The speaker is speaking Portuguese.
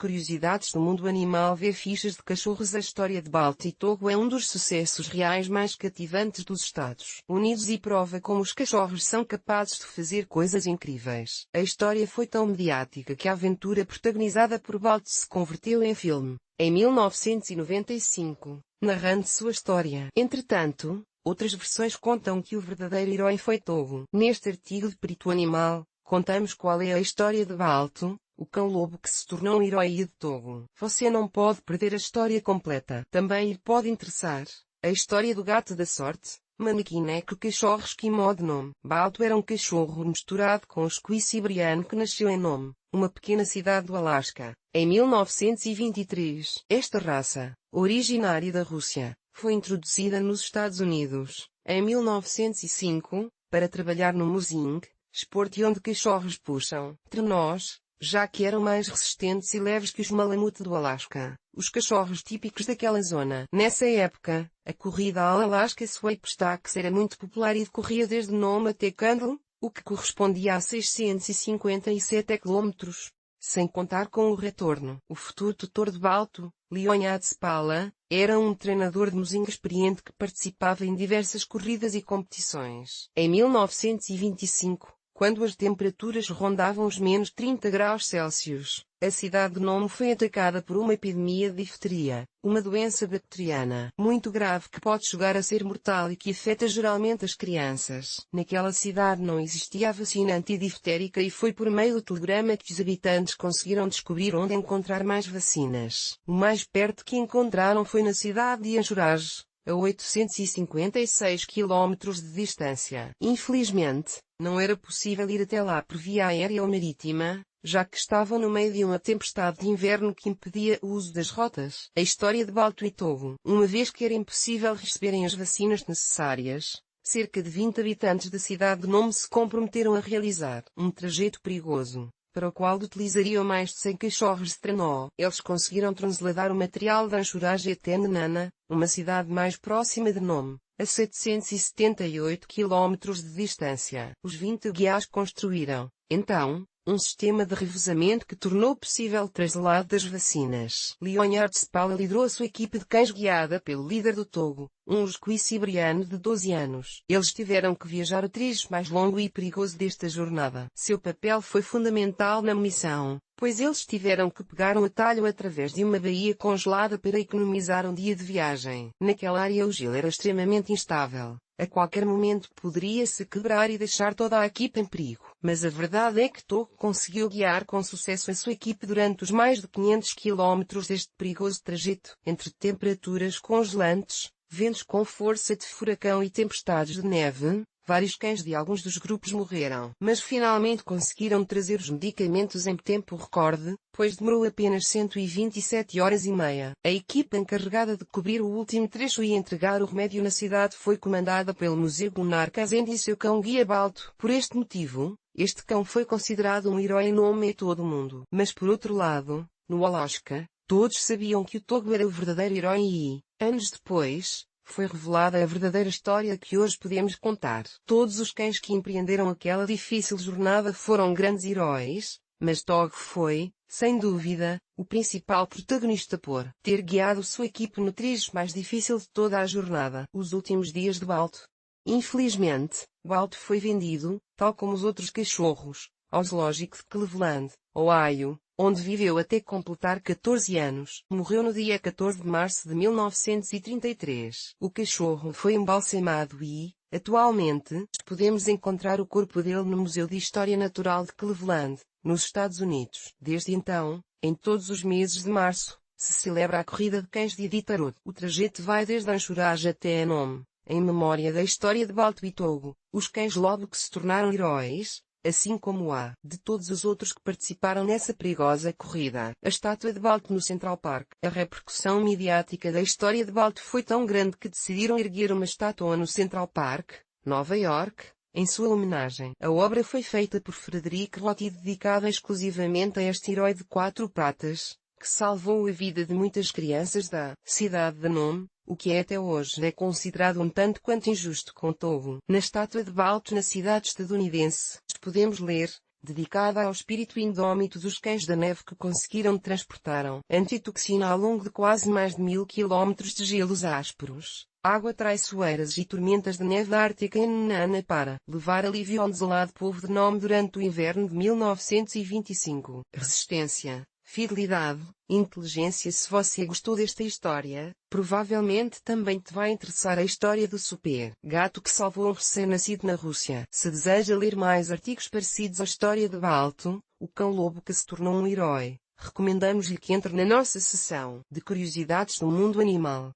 curiosidades do mundo animal. Ver fichas de cachorros. A história de Balto e Togo é um dos sucessos reais mais cativantes dos Estados Unidos e prova como os cachorros são capazes de fazer coisas incríveis. A história foi tão mediática que a aventura protagonizada por Balto se converteu em filme, em 1995, narrando sua história. Entretanto, outras versões contam que o verdadeiro herói foi Togo. Neste artigo de Perito Animal, contamos qual é a história de Balto, o cão-lobo que se tornou um herói, e de Togo. Você não pode perder a história completa. Também lhe pode interessar a história do gato da sorte, Manequineco cachorro esquimó de Nome. Balto era um cachorro misturado com o Squee siberiano que nasceu em Nome, uma pequena cidade do Alasca, em 1923. Esta raça, originária da Rússia, foi introduzida nos Estados Unidos, em 1905, para trabalhar no muzzing, esporte onde cachorros puxam trenós, já que eram mais resistentes e leves que os malamute do Alasca, os cachorros típicos daquela zona. Nessa época, a corrida ao Alaska Sweep Stakes era muito popular e decorria desde Nome até Candle, o que correspondia a 657 quilómetros, sem contar com o retorno. O futuro tutor de Balto, Leon Spala, era um treinador de muzzing experiente que participava em diversas corridas e competições. Em 1925, quando as temperaturas rondavam os menos 30 graus Celsius, a cidade de Nome foi atacada por uma epidemia de difteria, uma doença bacteriana muito grave que pode chegar a ser mortal e que afeta geralmente as crianças. Naquela cidade não existia a vacina antidiftérica e foi por meio do telegrama que os habitantes conseguiram descobrir onde encontrar mais vacinas. O mais perto que encontraram foi na cidade de Anchorage, a 856 quilómetros de distância. Infelizmente, não era possível ir até lá por via aérea ou marítima, já que estavam no meio de uma tempestade de inverno que impedia o uso das rotas. A história de Balto e Togo. Uma vez que era impossível receberem as vacinas necessárias, cerca de 20 habitantes da cidade de Nome se comprometeram a realizar um trajeto perigoso, para o qual utilizariam mais de 100 cachorros de trenó. Eles conseguiram trasladar o material de Anchorage até Nenana, uma cidade mais próxima de Nome, a 778 quilómetros de distância. Os 20 guias construíram, então, um sistema de revezamento que tornou possível o traslado das vacinas. Leonhard Spala liderou a sua equipe de cães guiada pelo líder do Togo, um Squee siberiano de 12 anos. Eles tiveram que viajar o trecho mais longo e perigoso desta jornada. Seu papel foi fundamental na missão, pois eles tiveram que pegar um atalho através de uma baía congelada para economizar um dia de viagem. Naquela área o gelo era extremamente instável. A qualquer momento poderia-se quebrar e deixar toda a equipe em perigo. Mas a verdade é que Togo conseguiu guiar com sucesso a sua equipe durante os mais de 500 quilómetros deste perigoso trajeto. Entre temperaturas congelantes, ventos com força de furacão e tempestades de neve, vários cães de alguns dos grupos morreram. Mas finalmente conseguiram trazer os medicamentos em tempo recorde, pois demorou apenas 127 horas e meia. A equipa encarregada de cobrir o último trecho e entregar o remédio na cidade foi comandada pelo Museu Gunnar Kazend e seu cão-guia Balto. Por este motivo, este cão foi considerado um herói em Nome e todo o mundo. Mas por outro lado, no Alasca, todos sabiam que o Togo era o verdadeiro herói e, anos depois, foi revelada a verdadeira história que hoje podemos contar. Todos os cães que empreenderam aquela difícil jornada foram grandes heróis, mas Togo foi, sem dúvida, o principal protagonista por ter guiado sua equipe no trecho mais difícil de toda a jornada. Os últimos dias de Balto. Infelizmente, Balto foi vendido, tal como os outros cachorros, ao zoológico de Cleveland, Ohio, onde viveu até completar 14 anos. Morreu no dia 14 de março de 1933. O cachorro foi embalsamado e, atualmente, podemos encontrar o corpo dele no Museu de História Natural de Cleveland, nos Estados Unidos. Desde então, em todos os meses de março, se celebra a corrida de cães de Iditarod. O trajeto vai desde Anchorage até Nome, em memória da história de Balto e Togo, os cães-lobo que se tornaram heróis, assim como a de todos os outros que participaram nessa perigosa corrida. A estátua de Balto no Central Park. A repercussão midiática da história de Balto foi tão grande que decidiram erguer uma estátua no Central Park, Nova York, em sua homenagem. A obra foi feita por Frederick Roth e dedicada exclusivamente a este herói de 4 patas, que salvou a vida de muitas crianças da cidade de Nome, o que até hoje é considerado um tanto quanto injusto com Togo. Na estátua de Balto na cidade estadunidense, podemos ler: dedicada ao espírito indómito dos cães da neve que conseguiram transportaram antitoxina ao longo de quase mais de 1000 quilómetros de gelos ásperos, água traiçoeiras e tormentas de neve ártica em Nana para levar alívio ao desolado povo de Nome durante o inverno de 1925. Resistência, fidelidade, inteligência. Se você gostou desta história, provavelmente também te vai interessar a história do super gato que salvou um recém-nascido na Rússia. Se deseja ler mais artigos parecidos à história de Balto, o cão-lobo que se tornou um herói, recomendamos-lhe que entre na nossa seção de curiosidades do mundo animal.